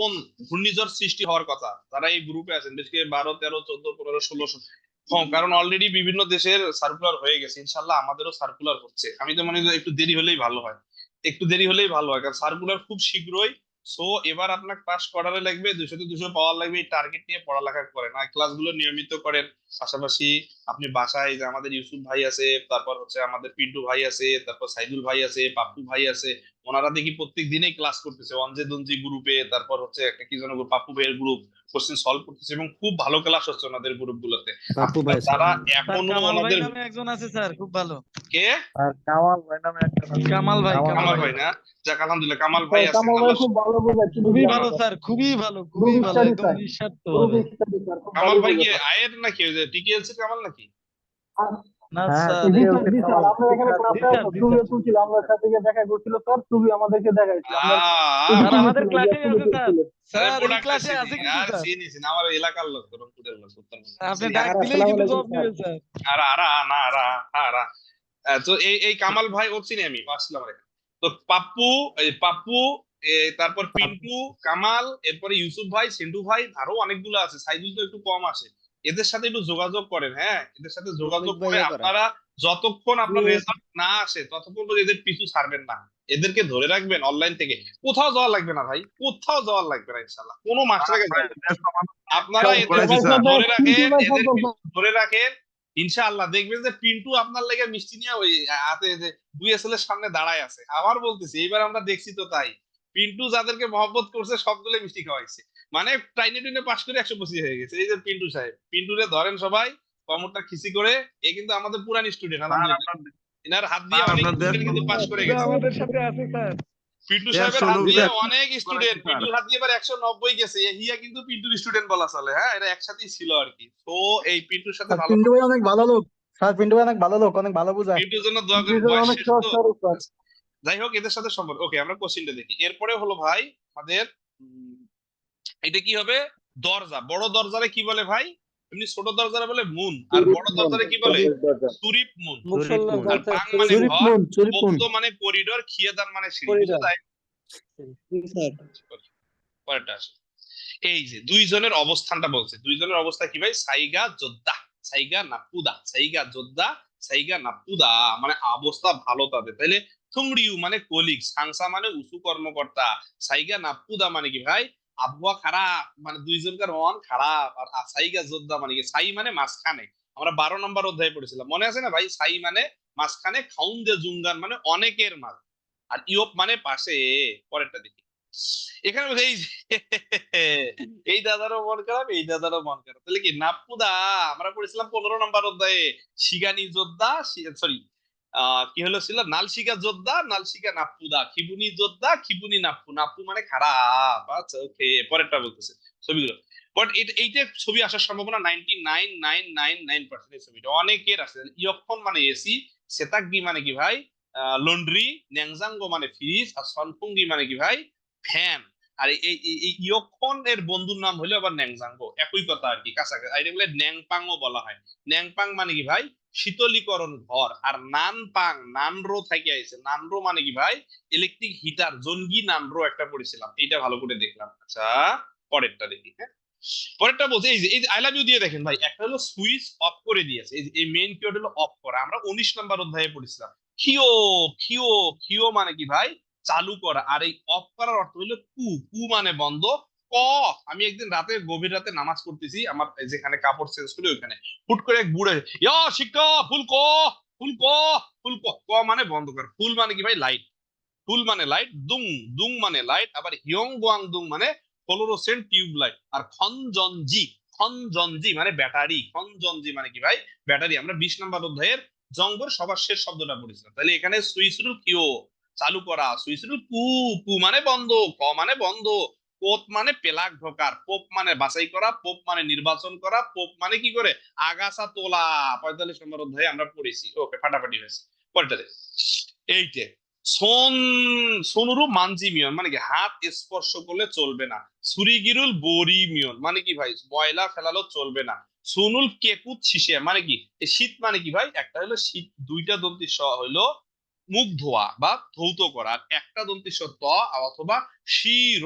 তপন ঘূর্ণিঝড় সৃষ্টি হওয়ার কথা, যারা এই গ্রুপে আছেন বিশেষ করে 12, 13, 14, 15, 16 কম, কারণ অলরেডি বিভিন্ন দেশের সার্কুলার হয়ে গেছে, ইনশাল্লাহ আমাদেরও সার্কুলার হচ্ছে। আমি তো মনে করি একটু দেরি হলেই ভালো হয়, একটু দেরি হলেই ভালো হয়, কারণ সার্কুলার খুব শীঘ্রই। সো এবার আপনাকে পাস করারে লাগবে, 200-200 পাওয়ার লাগবে, এই টার্গেট নিয়ে পড়ালেখা করেন আর ক্লাসগুলো নিয়মিত করেন। পাশাপাশি আপনি বাসায় যে আমাদের ইউসুফ ভাই আছে, তারপর হচ্ছে আমাদের পিন্টু ভাই আছে, তারপর সাইদুল ভাই আছে, পাপ্পু ভাই আছে, ওনারা দেখি প্রত্যেক দিনেই ক্লাস করতেছে অনজে দনজি গ্রুপে, তারপর হচ্ছে একটা কি যেন পাপ্পু ভাইয়ের গ্রুপ, কোশ্চেন সলভ করতেছে এবং খুব ভালো ক্লাস হচ্ছে ওনাদের গ্রুপ গুলোতে। পাপ্পু ভাই তারা স্যার এখনো কামাল ভাই ওনাদের নামে একজন আছে স্যার, খুব ভালো। কে? আর কামাল ভাই নামে একটা কামাল ভাই, কামাল ভাই না? যাক আলহামদুলিল্লাহ, কামাল ভাই আছেন, কামাল ভাই খুব ভালো বোঝায়, খুবই ভালো স্যার, খুবই ভালো, খুবই গ্রুপ ভালো, স্টাডি একদম স্যার, নিঃস্বার্থ গ্রুপ ভাবে। স্টাডি স্যার খুব কামাল ভালো ভাই কি বোঝায়। আয়ের নাকি টিকেএলসি কামাল নাকি? না হ্যাঁ, স্যার, জি TKLC স্যার, জি স্যার, আমরা এখানে ক্লাসে স্যার, তুমিও তুলছিল, আমরা সাথে গিয়ে দেখা করছিল স্যার, তুমি আমাদেরকে দেখাইছিল, আমরা স্যার আমাদের ক্লাসে আছে স্যার, স্যার এই প্রোডাক্টটা ক্লাসে আছে চিনি কিন্তু আর স্যার, চিনি আমার এলাকার লোক, রংপুরের লোক, আপনি ডাক দিলেই কিন্তু জবাব দিবেন স্যার। আর আর না আর তো এই কামাল ভাই ও চিনি আমি, আসসালামু আলাইকুম। তো পাপ্পু, পাপ্পু, তারপর পিন্টু, কামাল, এরপরে ইউসুফ ভাই, সিন্টু ভাই, আরো অনেকগুলো আছে, সাইদুল তো একটু কম আসে। এদের সাথে একটু যোগাযোগ করেন, হ্যাঁ এদের সাথে যোগাযোগ করে আপনারা যতক্ষণ আপনার রেজাল্ট না আসে ততক্ষণ পর্যন্ত এদের পিছু ছাড়বেন না, এদেরকে ধরে রাখবেন অনলাইন থেকে। কোথাও যাওয়া লাগবে না ভাই, কোথাও যাওয়া লাগবে না, ইনশাল্লাহ কোনো মাস্টারকে আপনারা এদের ধরে রাখেন, এদের ধরে রাখেন, ইনশাআল্লাহ দেখবেন যে পিন্টু আপনার লেগে মিষ্টি নিয়ে ওই হাতে যে বুয়েসএল এর সামনে দাঁড়ায় আছে। আবার বলতেছি, এইবার আমরা দেখছি তো তাই, পিন্টু যাদেরকে মহব্বত করছে সবগুলো মিষ্টি খাওয়াইছে, মানে টাইনে টুইনে পাশ করে 125 হয়ে গেছে। এই যে পিন্টু সাহেব, পিন্টুরে ধরেন সবাই, কমরটা খিসি করে, এ কিন্তু আমাদের পুরান স্টুডেন্ট, আলহামদুলিল্লাহ এনার হাত দিয়ে অনেক স্টুডেন্ট কিন্তু পাশ করে গেছে। আমাদের সাথে আছে স্যার, পিন্টু সাহেবের হাত দিয়ে অনেক স্টুডেন্ট, পিন্টুর হাত দিয়ে এবার 190 গেছে, হিয়া কিন্তু পিন্টুর স্টুডেন্ট বলা চলে, হ্যাঁ এরা একসাথেই ছিল আর কি। তো এই পিন্টুর সাথে ভালো, পিন্টু ভাই অনেক ভালো লোক স্যার, পিন্টু ভাই অনেক ভালো লোক, অনেক ভালো বোঝায়, পিন্টুর জন্য দোয়া করি, বয়স শেষ তো। যাই হোক, এদের সাথে সম্পর্ক ওকে, আমরা কোশ্চেনটা দেখি। এরপরে হলো ভাই আমাদের এটা কি হবে, দরজা। বড় দরজারে কি বলে ভাই? এমনি ছোট দরজারে বলে মুন, আর বড় দরজারে কি বলে? সুরিপ মুন। আর পাং মানে ঘর, বক্ত মানে করিডোর, খিয়াদান মানে সিঁড়ি। বুঝা যায়? পরেরটা আসে। এই যে দুইজনের অবস্থানটা বলছে, দুইজনের অবস্থা কি ভাই? সাইগা যোদ্ধা, সাইগা নাপুদা, সাইগা যোদ্ধা, সাইগা নাপুদা, মানে অবস্থা ভালো তাদের। তাইলে থুংরিউ মানে কলিগ, সাংসা মানে উঁচু কর্মকর্তা, সাইগা নাপুদা মানে কি ভাই? আবহাওয়া খারাপ, মানে দুইজনকার মন খারাপ। আর সাইগা যোদ্ধা মানে কি? সাই মানে মাঝখানে, আমরা 12 নম্বর অধ্যায়ে পড়েছিলাম, মনে আছে না ভাই? সাই মানে মাঝখানে, খাউন দে জুঙ্গান মানে অনেকের মাঝ, আর ইয়োপ মানে পাশে। পরেরটা দেখি, এখানে বলছে এই দাদারও মন খারাপ, এই দাদারও মন খারাপ। তাহলে কি নাপ্পুদা, আমরা পড়েছিলাম 15 নম্বর অধ্যায়ে, শিগানি যোদ্ধা, সরি কি হলো ছিল, নালশিকা যোদ্ধা, নালশিকা নাপ্পুদা, খিবুনি যোদ্ধা, খিবুনি নাপ্পু, নাপ্পু মানে খারাপ। আচ্ছা ওকে, পরেরটা বলতেছে ছবিগুলো। বাট এইটা ছবি আসার সম্ভাবনা 99.999% এই ছবিটা অনেকের আছে। ইয়ক্ষণ মানে এসি, সেতাগি মানে কি ভাই? লন্ড্রি, ন্যাংজাঙ্গো মানে ফ্রিজ, আর সনফুঙ্গি মানে কি ভাই? ফ্যান। আর এই ইয়ক্ষণ এর বন্ধুর নাম হলো আবার ন্যাংজাঙ্গো, একই কথা আর কি, কাছাকাছি। এটা বলে ন্যাংপাংও বলা হয়। ন্যাংপাং মানে কি ভাই? শীতলীকরণ ঘর। আর নানপাং, নানরো থেকে আইছে, নানরো মানে কি ভাই? Electric heater. জঙ্গি নানরো একটা পড়েছিলাম, এটা ভালো করে দেখলাম। আচ্ছা পরেরটা দেখি, হ্যাঁ পরেরটা বলছে এই যে আই লাভ ইউ দিয়ে দেখেন ভাই, একটা হলো সুইচ অফ করে দিয়েছে, এই মেইন কিওয়ার্ড হলো অফ করা। আমরা 19 নম্বর অধ্যায়ে পড়েছিলাম। খিও, খিও, খিও মানে কি ভাই? চালু করা। আর এই অফ করার অর্থ হলো কু, কু মানে বন্ধ। ক, আমি একদিন রাতে গভীর রাতে নামাজ পড়তেছি, আমার যেখানে কাপড় চেঞ্জ করি ওইখানে হুট করে এক বুড়ে, ইয়া শিক্ষা ফুল ক, ফুল ক, ফুল ক, ক মানে বন্ধ কর। ফুল মানে কি ভাই? লাইট। ফুল মানে লাইট, দুং, দুং মানে লাইট, আবার হিয়ং গোয়াং দুং মানে ফ্লোরোসেন্ট টিউব লাইট। আর খনজনজি, খনজনজি মানে ব্যাটারি। খনজনজি মানে কি ভাই? ব্যাটারি। আমরা 20 নম্বর অধ্যায়ের জঙ্গর সবার শেষ শব্দটা পড়েছিলাম। তাহলে এখানে সুইচ রুল কিও, চালু করা। সুইচ রুল পু, পু মানে বন্ধ, ক মানে বন্ধ, পোপ মানে পেলাক ঢোকার, পোপ মানে বাছাই করা, পোপ মানে নির্বাচন করা, পোপ মানে কি করে? আগাছা তোলা। 45 নম্বর অধ্যায়ে আমরা পড়েছি। ওকে, ফাটাফাটি হয়েছে। পরেরটা দেখ, এইটে সোন, সোনুরু মানজি মিয়ন মানে কি? হাত স্পর্শ করলে চলবে না। সুরিগিরুল বরি মিয়ন মানে কি ভাই? ময়লা ফেলালো চলবে না। সুনুল কেকুত শিশে মানে কি? শীত মানে কি ভাই? একটা হলো শীত, দুইটা দন্তি স হলো মুখ ধোয়া বা ধৌত করা, একটা দন্তি স ত অথবা শির,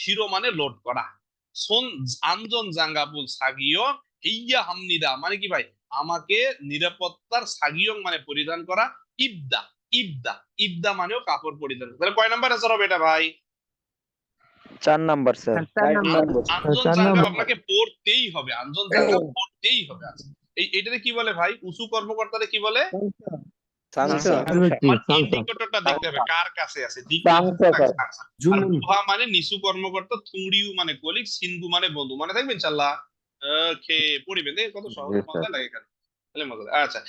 শিরো মানে লোড করা। সোন আঞ্জন জাঙ্গাপুল সাগিয়ং হেইয়া হামনিদা মানে কি ভাই, আমাকে নিরাপত্তার সাগিয়ং মানে পরিধান করা। ইবদা ইবদা ইবদা মানেও কাপড় পরিধান করা। তাহলে কয় নাম্বার আনসার হবে এটা ভাই? 4 নাম্বার স্যার। আঞ্জন জাঙ্গা আপনাকে পড়তেই হবে, আঞ্জন জাঙ্গা পড়তেই হবে। আচ্ছা, এটাকে কি বলে ভাই? উঁচু কর্মকর্তারে কি বলে? ইন্ডিকেটরটা দেখতে হবে কার কাছে আছে। আর গুহা মানে নিচু কর্মকর্তা, থুড়িউ মানে কলিগ, সিনগু মানে বন্ধু। মানে থাকবে ইনশাআল্লাহ। ওকে, পড়িবেন কত সহজ, মজা লাগে এখানে, তাহলে মজা লাগে। আচ্ছা,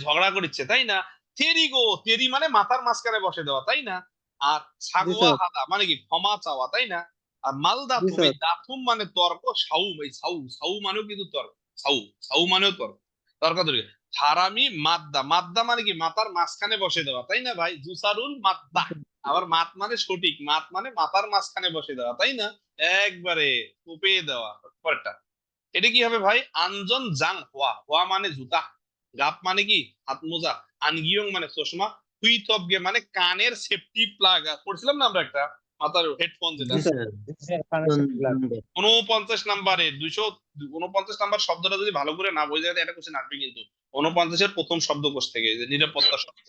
ঝগড়া করিচ্ছে তাই না? তেরি গো, তেরি মানে মাথার মাঝখানে বসে দেওয়া তাই না? আর ছাগোয়া হাদা মানে কি ক্ষমা চাওয়া তাই না? আর মালদা তুমি দাথুম মানে তর্ক, সাউ ভাই সাউ, সাউ মানেও কিন্তু তর্ক, সাউ সাউ মানেও তর্ক, তর্কাতর্কি। হারামি মাদ্দা, মাদ্দা মানে কি মাথার মাঝখানে বসে দেওয়া তাই না ভাই? জুসারুল মাদ্দা, আবার মাত মানে সঠিক, মাত মানে মাথার মাঝখানে বসে দেওয়া তাই না? একবারে উপে দেওয়া। পরেরটা, এটা কি হবে ভাই? আনজন জাং হওয়া, হওয়া মানে জুতা, গাপ মানে কি হাত মোজা, আনগিয়ং মানে চশমা, হুইতবগে মানে কানের সেফটি প্লাগ। পড়ছিলাম না আমরা একটা মাথার হেডফোন যেটা। 49 নাম্বারে 249 নাম্বার শব্দটা যদি ভালো করে না বোঝা যায় এটা কোশ্চেন আসবে কিন্তু। 49-এর প্রথম শব্দ কোষ থেকে, যে নিরাপত্তা শব্দ।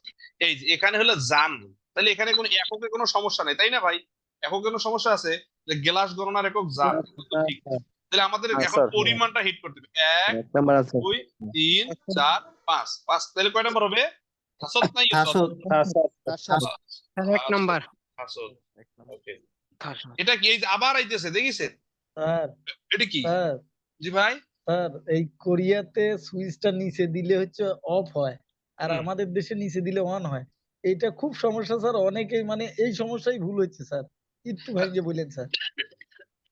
এই যে এখানে হলো জান, তাহলে এখানে কোনো এককে কোনো সমস্যা নেই তাই না ভাই? একক কোনো সমস্যা আছে? যে গ্লাস গণনার একক জান, ঠিক। তাহলে আমাদের এখন পরিমাণটা হিট করতে হবে। 1 2 3 4 5 5। তাহলে কয় নাম্বার হবে? হাসত না ইউসত? এক নাম্বার। হাসত। ওকে, এটা কি এই যে আবার আইতেছে দেখিছেন? স্যার এটা কি? স্যার জি ভাই, স্যার এই কোরিয়াতে সুইচটা নিচে দিলে হচ্ছে অফ হয়, আর আমাদের দেশে নিচে দিলে অন হয়। এটা খুব সমস্যা স্যার, অনেকেই মানে এই সমস্যাই ভুল হচ্ছে স্যার, একটু ভাইকে বলেন স্যার।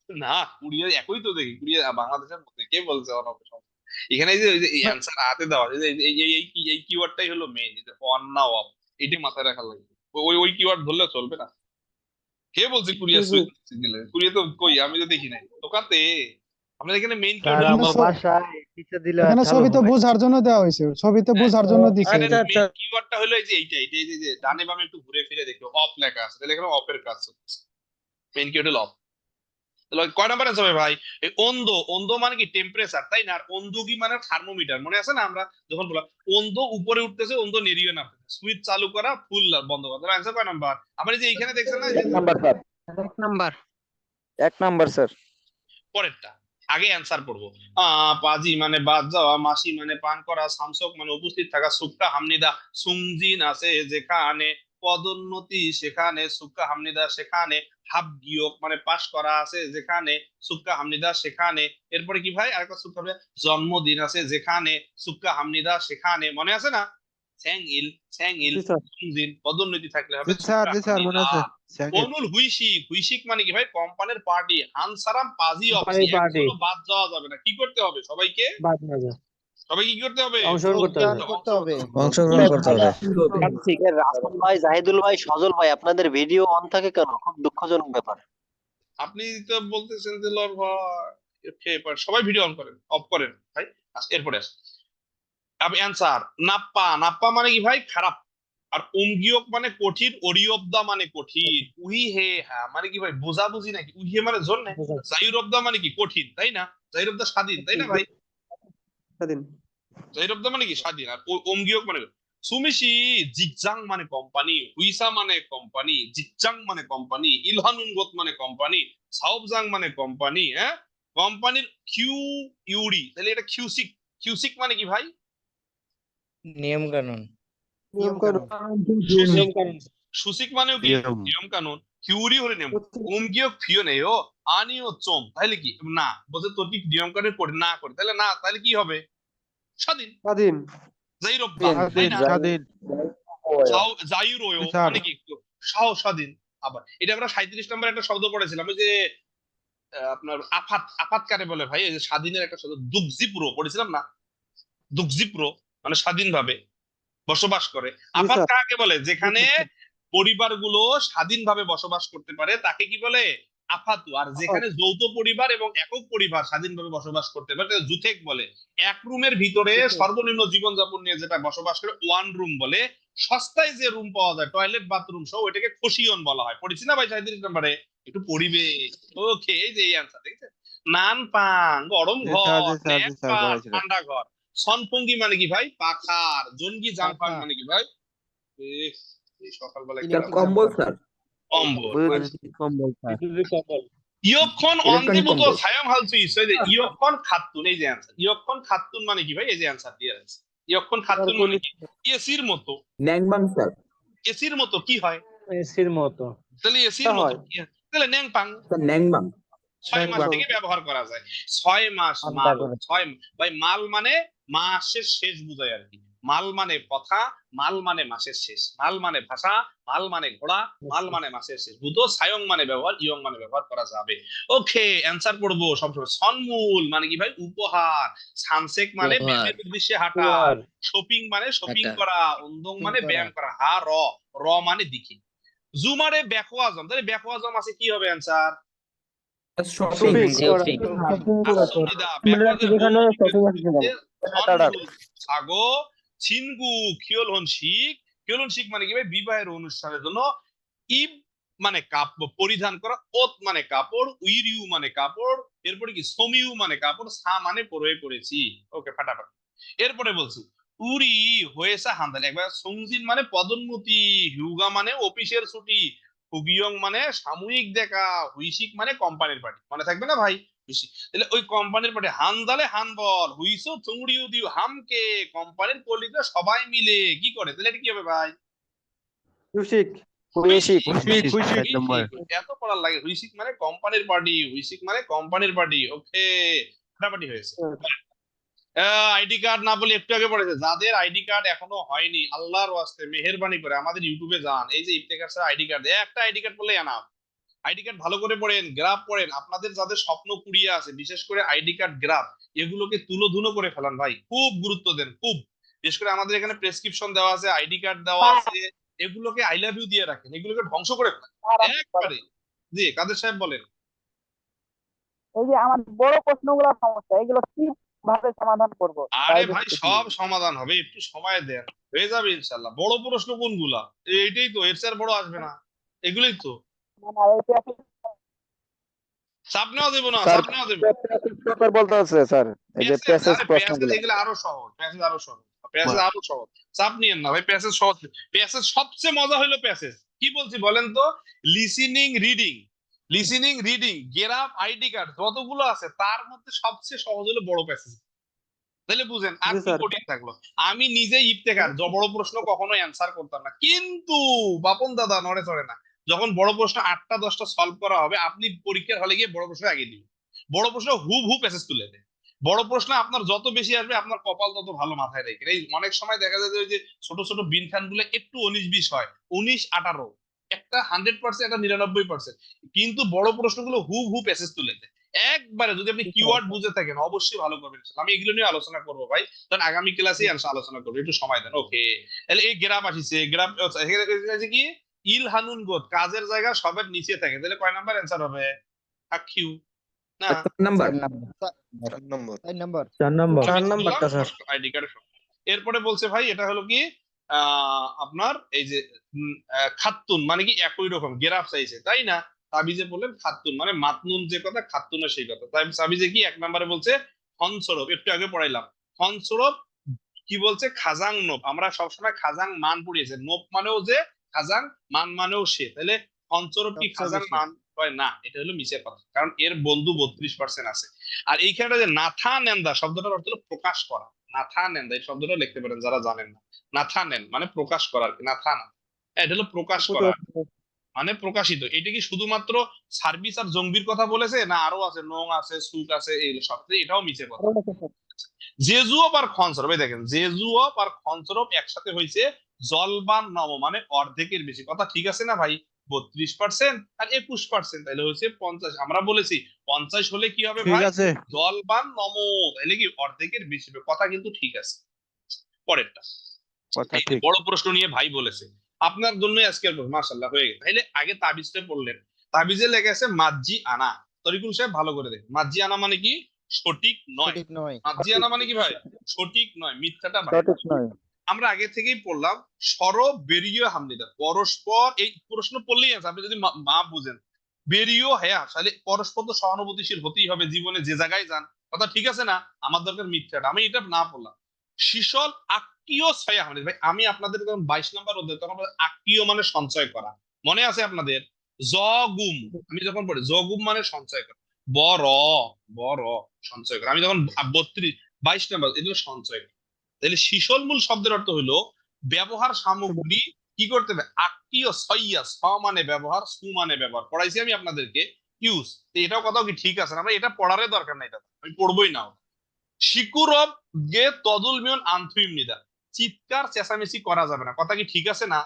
না কুড়িয়া একই তো দেখি, কুড়িয়া বাংলাদেশের মধ্যে কে বলছে অনেক সমস্যা? এখানে এই যে অ্যান্সার হাতে দেওয়া আছে, এই কিওয়ার্ডটাই হলো মেইন, যে অন না অফ, এটাই মাথায় রাখা লাগবে। ওই ওই কিওয়ার্ড ধরলে চলবে না। কে বলছে কুড়িয়া সুইচ দিলে? কুড়িয়া তো কই, আমি তো দেখি নাই দোকানতে। আপনার এখানে মেইন কিওয়ার্ড এখানে ছবি তো বোঝার জন্য দেওয়া হয়েছে, ছবি তো বোঝার জন্য দিছে। মেইন কিওয়ার্ডটা হলো এই যে এইটা, এই যে ডানে বামে একটু ঘুরে ফিরে দেখো অফ লেখা আছে, তাহলে এখানে অফের কাজ হচ্ছে। মেইন কিওয়ার্ড হলো অফ। তাহলে কয় নাম্বার আছে ভাই? এই অন্ধ, অন্ধ মানে কি টেম্পারেচার তাই না? আর অন্ধকি মানে থার্মোমিটার, মনে আছে না আমরা যখন বললাম অন্ধ উপরে উঠতেছে, অন্ধ নেরিয়ে না, সুইচ চালু করা, ফুল বন্ধ করা। তাহলে অ্যান্সার কয় নাম্বার? আবার এই যে এখানে দেখছেন না, যে এক নাম্বার স্যার। পরেরটা আগে অ্যান্সার পড়বো। পাজি মানে বাদ যাওয়া, মাসি মানে পান করা, সামসক মানে উপস্থিত থাকা, সুক্কা হামনিদা সুংজিন আছে যেখানে, পদোন্নতি সেখানে, সুক্কা হামনিদা সেখানে, হাব গিয়ক মানে পাশ করা আছে যেখানে, সুক্কা হামনিদা সেখানে। এরপরে কি ভাই আরেকটা সুক্কা হবে? জন্মদিন আছে যেখানে, সুক্কা হামনিদা সেখানে। মনে আছে না? ছ্যাংইল ছ্যাংইল সুংজিন, পদোন্নতি থাকলে হবে সুক্কা হামনিদা। অনুল হুইশিক, হুইশিক মানে কি ভাই? কোম্পানির পার্টি। হানসারাম পাজি অফিস, একজনও বাদ যাওয়া যাবে না। কি করতে হবে সবাইকে? সবাই কি করতে হবে? অংশগ্রহণ করতে হবে। রাসেল ভাই, জাহিদুল ভাই, সজল ভাই, আপনাদের ভিডিও অন থাকে কেন? খুব দুঃখজনক ব্যাপার। আপনি তো বলতেছেন যে লর ভাই সবাই ভিডিও অন করেন, অফ করেন ভাই। এরপরে আমি অ্যান্সার নাপ্পা, নাপ্পা মানে কি ভাই? খারাপ। আর উমগিয়ক মানে কঠিন, অরিয়বদা মানে কঠিন, উহি হে হ্যাঁ মানে কি ভাই? বোঝাবুঝি নাকি? উহি হে মানে জন্য, জাইরবদা মানে কি কঠিন তাই না? জাইরবদা স্বাধীন তাই না ভাই? জাইরবদা মানে কি স্বাধীন, আর ওমগিয়ক মানে সুমিশি জিগজাং মানে কোম্পানি, হুইসা মানে কোম্পানি, জিগজাং মানে কোম্পানি, ইলহানুনগত মানে কোম্পানি, সাওবজাং মানে কোম্পানি। হ্যাঁ, কোম্পানির কিউ ইউরি, তাহলে এটা কিউসিক, কিউসিক মানে কি ভাই? নিয়ম কানুন। সুসিক মানেও কি? নিয়ম কানুন। কিউরি হলে নিয়ম। উমগিও ফিও নেই ও, আনিও চোম, তাহলে কি না বলছে তোর কি নিয়ম কানুন পড়ে না করে, তাহলে না, তাহলে কি হবে? স্বাধীন। স্বাধীন। জাইরব্বা তাই না? জাইরোয়ো মানে কি স্বাধীন। আবার এটা আমরা 37 নম্বর একটা শব্দ পড়েছিলাম, ওই যে আপনার আফাত, আফাত কারে বলে ভাই? এই যে স্বাধীনের একটা শব্দ দুগজিপুরো পড়েছিলাম না? দুগজিপুরো মানে স্বাধীনভাবে বসবাস করে। আফাত কাকে বলে? যেখানে পরিবারগুলো স্বাধীনভাবে বসবাস করতে পারে তাকে কি বলে? আফাতু। আর যেখানে যৌথ পরিবার এবং একক পরিবার স্বাধীনভাবে বসবাস করতে পারে তাকে জুথেক বলে। এক রুমের ভিতরে সর্বনিম্ন জীবনযাপন নিয়ে যেটা বসবাস করে ওয়ান রুম বলে। সস্তায় যে রুম পাওয়া যায় টয়লেট বাথরুম সহ, ওইটাকে খসিয়ন বলা হয়। পড়েছি না ভাই 37 নম্বরে? একটু পরিবেশ। ওকে, এই যে এই অ্যান্সার দেখছেন। নান পাং গরম ঘর, ন্যাক পাং ঠান্ডা ঘর, সনপঙ্গি মানে কি ভাই? পাখার। জঙ্গি জাংপাং মানে কি ভাই? এহ, এই সকালবেলা কি কম্বল স্যার। কম্বল। কম্বল স্যার। ইয়ক্ষণ ইলেকট্রনিক অন্তর্ভুক্ত কম্বল। ছায়ং হালচু ইসে যে ইয়ক্ষণ খাতুন, এই যে অ্যান্সার। ইয়ক্ষণ খাতুন মানে কি ভাই? এই যে অ্যান্সার দিয়ে আছে। ইয়ক্ষণ খাতুন মানে কি? এসির মতো। ন্যাংবাং স্যার। এসির মতো কি হয়? এসির মতো। তাহলে এসির মতো কি হয়? তাহলে ন্যাংপাং। স্যার ন্যাংবাং। 6 মাস থেকে ব্যবহার করা যায়। 6 মাস মাল, 6 ভাই মাল মানে মাসের শেষ বোঝায় আর কি। মাল মানে কথা, মাল মানে মাসের শেষ, মাল মানে ভাষা, মাল মানে ঘোড়া, মাল মানে মাসের শেষ। বুঝো সায়ং মানে ব্যবহার, ইয়ং মানে ব্যবহার করা যাবে। ওকে, অ্যান্সার পড়বো সবসময়। সন্মূল মানে কি ভাই? উপহার। সানসেক মানে ব্যায়ামের উদ্দেশ্যে হাঁটা। শপিং মানে শপিং করা। উন্দং মানে ব্যায়াম করা। হা র, র মানে দিকে। জুমারে ব্যাকো আজম, তাহলে ব্যাকো আজম আছে কি হবে অ্যান্সার? সাগো ছিনগু খিয়লহন শিখ। খিয়লহন শিখ মানে কি ভাই? বিবাহের অনুষ্ঠানের জন্য। ইব মানে পরিধান করা, ওত মানে কাপড়, উইরিউ মানে কাপড়, এরপরে কি সমিউ মানে কাপড়, সা মানে পরে পড়েছি। ওকে, ফাটাফাটি। এরপরে বলছি উরি হয়েছে হান্দাল। একবার সংজিন মানে পদোন্নতি, হিউগা মানে অফিসের ছুটি, হুগিয়ং মানে সাময়িক দেখা, হুইসিক মানে কোম্পানির পার্টি। মনে থাকবে না ভাই? হুইসিক। তাহলে ওই কোম্পানির পার্টি হানদালে হানবল, হুইসো চুংড়িউ দিউ হামকে, কোম্পানির কলিগরা সবাই মিলে কি করে? তাহলে এটা কি হবে ভাই? হুইসিক। এত পড়ার লাগে? হুইসিক মানে কোম্পানির পার্টি, হুইসিক মানে কোম্পানির পার্টি। ওকে, ফাটাফাটি হয়েছে। আইডি কার্ড না বলে একটু আগে পড়েছে। যাদের আইডি কার্ড এখনো হয়নি, আল্লাহর ওয়াস্তে মেহেরবানি করে আমাদের ইউটিউবে যান। এই যে ইফতেখার স্যার আইডি কার্ড, একটা আইডি কার্ড বললে এনাফ। আইডি কার্ড ভালো করে পড়েন, গ্রাফ পড়েন। আপনাদের যাদের স্বপ্ন কুড়িয়ে আছে, বিশেষ করে আইডি কার্ড, গ্রাফ, এগুলোকে তুলোধুনো করে ফেলান ভাই। খুব গুরুত্ব দেন, খুব। বিশেষ করে আমাদের এখানে প্রেসক্রিপশন দেওয়া আছে, আইডি কার্ড দেওয়া আছে, এগুলোকে আই লাভ ইউ দিয়ে রাখেন, এগুলোকে ধ্বংস করে ফেলেন একবারে। জি, কাদের সাহেব বলেন। এই যে আমার বড় প্রশ্নগুলো সমস্যা, এগুলো কিভাবে সমাধান করব? আরে ভাই সব সমাধান হবে, একটু সময় দেন, হয়ে যাবে ইনশাল্লাহ। বড় প্রশ্ন কোনগুলা? এইটাই তো, এর চেয়ে বড় আসবে না, এগুলোই তো। চাপ নেওয়া দেবো না, চাপ নেওয়া দেবো। পেপার বলতে আছে স্যার, এই যে প্যাসেজ প্রশ্নগুলো। এগুলো আরো সহজ, প্যাসেজ আরো সহজ, প্যাসেজ আরো সহজ। চাপ নিয়েন না ভাই, প্যাসেজ সহজ। প্যাসেজ সবচেয়ে মজা হলো প্যাসেজ। কি বলছি বলেন তো? Listening, reading, listening, reading, graph, ID card যতগুলো আছে তার মধ্যে সবচেয়ে সহজ হলো বড় প্যাসেজ। তাহলে বুঝেন আর কি কঠিন থাকলো। আমি নিজে ইফতেখার বড় প্রশ্ন কখনো অ্যান্সার করতাম না, কিন্তু বাপন দাদা নড়ে চড়ে না। যখন বড় প্রশ্ন 8টা 10টা সলভ করা হবে, আপনি পরীক্ষার হলে গিয়ে বড় প্রশ্ন আগে দিবেন। বড় প্রশ্ন হু প্যাসেজ তুলে দেয়। বড় প্রশ্ন আপনার যত বেশি আসবে, আপনার কপাল তত ভালো মাথায় রেখে। এই অনেক সময় দেখা যায় যে ছোট ছোট বিনখান গুলো একটু 19-20 হয়, 19-18, একটা 100%, একটা 99%, কিন্তু বড় প্রশ্নগুলো হু প্যাসেজ তুলে দেয় একবারে। যদি আপনি কিওয়ার্ড বুঝে থাকেন, অবশ্যই ভালো করবেন। আমি এগুলো নিয়ে আলোচনা করবো ভাই, কারণ আগামী ক্লাসে আলোচনা করবো, একটু সময় দেন। ওকে, তাহলে এই গ্রাফ আসিছে, গ্রাফ কি? ইল হানুন গোদ, কাজের জায়গা সবের নিচে থাকে। তাহলে কয় নাম্বার অ্যান্সার হবে? কিউ না, আইডি কার্ড। এরপরে বলছে ভাই এটা হলো কি আপনার এই যে খাতুন মানে কি একই রকম, গ্রাফ চাইছে তাই না? তাবিজে বললেন খাতুন মানে মাতনুন, যে কথা খাতুনের সেই কথা। তাই তাবিজে কি 1 নম্বরে বলছে ফনসরব, একটু আগে পড়াইলাম। ফনসরব কি বলছে? খাজাং নোপ। আমরা সবসময় খাজাং মান পড়িয়েছি, নোপ মানেও যে, খাজাং মান মানেও সে। তাহলে ফনসরব কি খাজাং মান হয় না? এটা হলো মিছের কথা, কারণ এর বন্ধু 32% আছে। আর এইখানে যে নাথা নেন্দা শব্দটার অর্থ হলো প্রকাশ করা। নাথা নেন্দা এই শব্দটা লিখতে পারেন যারা জানেন না। নাথা নেন মানে প্রকাশ করা আর কি, নাথা না, এটা হলো প্রকাশ করা মানে প্রকাশিত। এটা কি শুধুমাত্র সার্ভিস আর জঙ্গির কথা বলেছে না আরো আছে? নং আছে, সুক আছে, এই সব। এটাও মিছে কথা। জেজুঅপ আর খনসরব, এই দেখেন জেজুঅপ আর খনসরব একসাথে হয়েছে জলবান নম মানে অর্ধেকের বেশি। কথা ঠিক আছে না ভাই? 32% আর 21%, তাহলে হচ্ছে 50। আমরা বলেছি 50 হলে কি হবে ভাই? জলবান নম, তাহলে কি অর্ধেকের বেশি হবে। কথা কিন্তু ঠিক আছে। পরেরটা বড় প্রশ্ন নিয়ে ভাই বলেছে, আপনার জন্য আজকের মাশাআল্লাহ হয়ে গেছে। তাহলে আগে তাবিজটা পড়লেন, তাবিজে লেখা আছে মাজ্জি আনা। তরিকুল সাহেব ভালো করে দেখেন, মাজ্জি আনা মানে কি? সঠিক নয়। মাজ্জি আনা মানে কি ভাই? সঠিক নয়, মিথ্যাটা সঠিক নয়। আমরা আগে থেকেই পড়লাম সরব বেরিয়ে হামলিদা পরস্পর। এই প্রশ্ন পড়লেই আছে, আপনি যদি মা বুঝেন বেরিয়েও হ্যাঁ তাহলে পরস্পর তো সহানুভূতিশীল হতেই হবে জীবনে যে জায়গায় যান, কথা ঠিক আছে না? আমার দরকার মিথ্যাটা, আমি এটা না বললাম। শিশল আক্কিয় ছয়া মানে ভাই আমি আপনাদের যখন 22 নম্বর অধ্যায় তখন বলে আক্কিয় মানে সঞ্চয় করা, মনে আছে আপনাদের? জগুম, আমি যখন পড়ি জগুম মানে সঞ্চয় করা, বড় বড় সঞ্চয় করা, আমি যখন 22 নম্বর এগুলো সঞ্চয় করা। তাহলে শিশল মূল শব্দের অর্থ হলো ব্যবহার সামগ্রী কি করতে হবে, আক্কিয় ছইয়া, ছ মানে ব্যবহার, সু মানে ব্যবহার, পড়াইছি আমি আপনাদেরকে ইউজ। এটাও কথাও কি ঠিক আছে না ভাই? এটা পড়ারই দরকার নাই, এটা আমি পড়বোই না। শিকুরব গে তদুল মিয়ন আন্থুইম নিদা, চিৎকার চেঁচামেচি করা যাবে না, কথা কি ঠিক আছে না?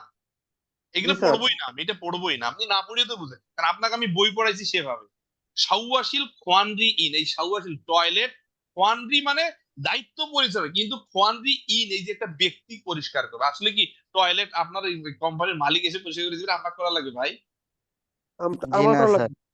এগুলো জি স্যার। পড়বোই না আমি, এটা পড়বোই না, আপনি না পড়িয়ে তো বুঝেন, কারণ আপনাকে আমি বই পড়াইছি সেভাবে। সাউয়াশীল খোয়ানরি ইন, এই সাউয়াশীল টয়লেট, খোয়ানরি মানে দায়িত্ব পরিচয়, কিন্তু খোয়ানরি ইন এই যে একটা ব্যক্তি পরিষ্কার করবে, আসলে কি টয়লেট আপনার কোম্পানির মালিক এসে পরিষ্কার করে দিবেন, আপনার করা লাগবে ভাই? জি আমার না করা স্যার। লাগবে।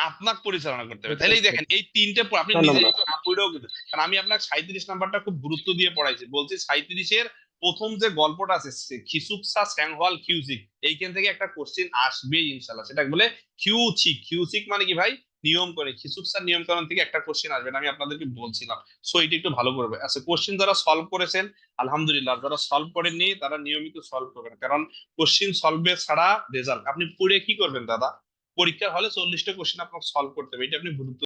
আপনাকে পরিচালনা করতে হবে। তাহলেই দেখেন এই তিনটে আপনি না, না, নিজে না। পড়েও কিন্তু, কারণ আমি আপনাকে 37 নম্বরটা খুব গুরুত্ব দিয়ে পড়াইছি, বলছি 37-এর প্রথম যে গল্পটা আছে খিসুকসা স্যাংহওয়াল কিউসিক, এইখান থেকে একটা কোশ্চেন আসবেই ইনশাল্লাহ, সেটা বলে কিউচিক, কিউচিক মানে কি ভাই, নিয়ম করে, খিসুকসার নিয়মকরণ থেকে একটা কোশ্চেন আসবে, আমি আপনাদেরকে বলছিলাম। সো এটা একটু ভালো করবে। আচ্ছা কোশ্চেন যারা সলভ করেছেন আলহামদুলিল্লাহ, যারা সলভ করেননি তারা নিয়মিত সলভ করবেন, কারণ কোশ্চেন সলভে ছাড়া রেজাল্ট, আপনি পড়ে কি করবেন দাদা? পরীক্ষার হলে 40টা কোশ্চেন আপনাকে সলভ করতে হবে, এটা আপনি গুরুত্ব